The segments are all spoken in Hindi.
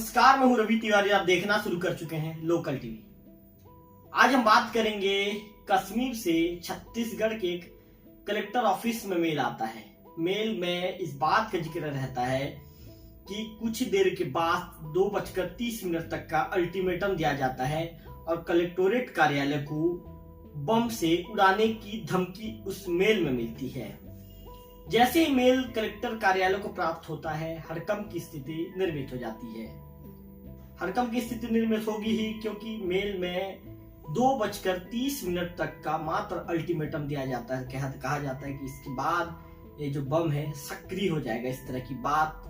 नमस्कार, मैं हूं रवि तिवारी। आप देखना शुरू कर चुके हैं लोकल टीवी। आज हम बात करेंगे कश्मीर से छत्तीसगढ़ के एक कलेक्टर ऑफिस में मेल आता है। मेल में इस बात का जिक्र रहता है कि कुछ देर के बाद 2:30 तक का अल्टीमेटम दिया जाता है और कलेक्टोरेट कार्यालय को बम से उड़ाने की धमकी उस मेल में मिलती है। जैसे ही मेल कलेक्टर कार्यालय को प्राप्त होता है, हड़कंप की स्थिति निर्मित हो जाती है। हड़कंप की स्थिति निर्मित होगी ही क्योंकि मेल में 2:30 तक का मात्र अल्टीमेटम दिया जाता है। कहा जाता है कि इसके बाद ये जो बम है सक्रिय हो जाएगा। इस तरह की बात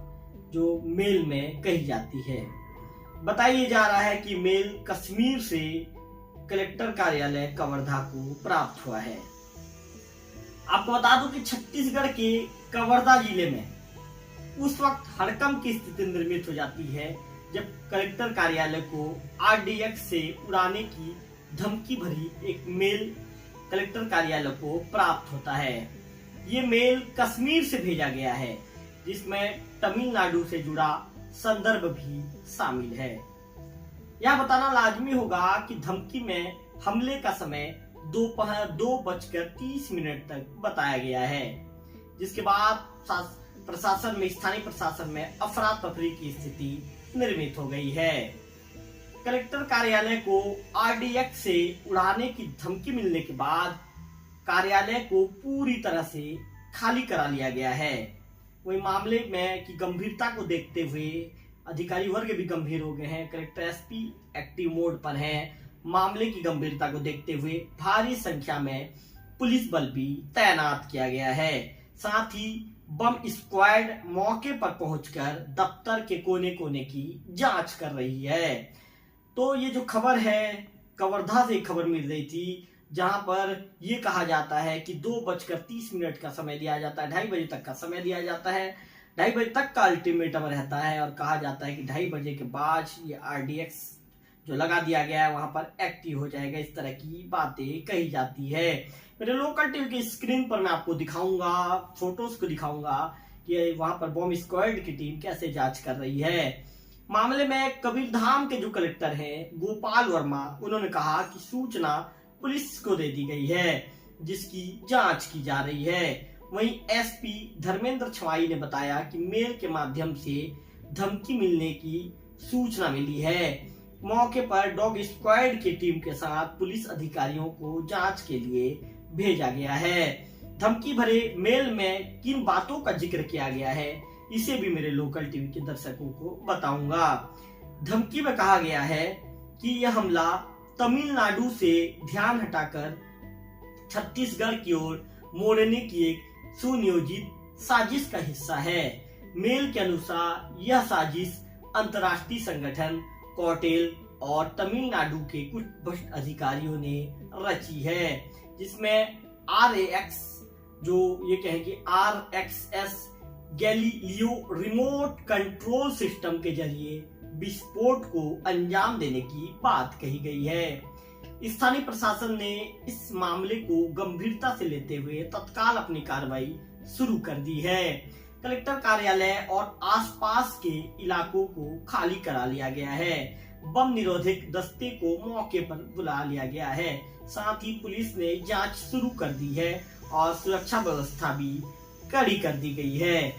जो मेल में कही जाती है। बताया जा रहा है कि मेल कश्मीर से कलेक्टर कार्यालय कवर्धा को प्राप्त हुआ है। आपको बता दूं कि छत्तीसगढ़ के कवर्धा जिले में उस वक्त हड़कंप की स्थिति निर्मित हो जाती है जब कलेक्टर कार्यालय को आरडीएक्स से उड़ाने की धमकी भरी एक मेल कलेक्टर कार्यालय को प्राप्त होता है। ये मेल कश्मीर से भेजा गया है जिसमें तमिलनाडु से जुड़ा संदर्भ भी शामिल है। यह बताना लाजमी होगा कि धमकी में हमले का समय दोपहर 2:30 तक बताया गया है, जिसके बाद स्थानीय प्रशासन में अफरा तफरी की स्थिति निर्मित हो गई है। कलेक्टर कार्यालय को आरडीएक्स से उड़ाने की धमकी मिलने के बाद कार्यालय को पूरी तरह से खाली करा लिया गया है। वही मामले में की गंभीरता को देखते हुए अधिकारी वर्ग भी गंभीर हो गए हैं। कलेक्टर एसपी एक्टिव मोड पर हैं। मामले की गंभीरता को देखते हुए भारी संख्या में पुलिस बल भी तैनात किया गया है। साथ ही बम स्क्वाड मौके पर पहुंचकर दफ्तर के कोने कोने की जांच कर रही है। तो ये जो खबर है कवर्धा से खबर मिल रही थी, जहां पर ये कहा जाता है कि 2:30 का समय दिया जाता है, 2:30 बजे तक का समय दिया जाता है, 2:30 बजे तक का अल्टीमेटम रहता है और कहा जाता है कि 2:30 बजे के बाद ये आरडीएक्स जो लगा दिया गया है वहां पर एक्टिव हो जाएगा। इस तरह की बातें कही जाती है। मेरे लोकल टीवी की स्क्रीन पर मैं आपको दिखाऊंगा, फोटोज को दिखाऊंगा कि वहां पर बम स्क्वाड की टीम कैसे जांच कर रही है। मामले में कबीरधाम के जो कलेक्टर हैं गोपाल वर्मा, उन्होंने कहा कि सूचना पुलिस को दे दी गई है जिसकी जांच की जा रही है। वहीं एसपी धर्मेंद्र छवाई ने बताया कि मेल के माध्यम से धमकी मिलने की सूचना मिली है। मौके पर डॉग स्क्वाड की टीम के साथ पुलिस अधिकारियों को जांच के लिए भेजा गया है। धमकी भरे मेल में किन बातों का जिक्र किया गया है इसे भी मेरे लोकल टीवी के दर्शकों को बताऊंगा। धमकी में कहा गया है कि यह हमला तमिलनाडु से ध्यान हटाकर छत्तीसगढ़ की ओर मोड़ने की एक सुनियोजित साजिश का हिस्सा है। मेल के अनुसार यह साजिश अंतर्राष्ट्रीय संगठन कॉटेल और तमिलनाडु के कुछ भ्रष्ट अधिकारियों ने रची है, जिसमें आरएक्स जो ये कहें कि आरएक्सएस गैलीलियो रिमोट कंट्रोल सिस्टम के जरिए विस्फोट को अंजाम देने की बात कही गई है। स्थानीय प्रशासन ने इस मामले को गंभीरता से लेते हुए तत्काल अपनी कार्रवाई शुरू कर दी है। कलेक्टर कार्यालय और आसपास के इलाकों को खाली करा लिया गया है। बम निरोधक दस्ते को मौके पर बुला लिया गया है। साथ ही पुलिस ने जांच शुरू कर दी है और सुरक्षा व्यवस्था भी कड़ी कर दी गई है।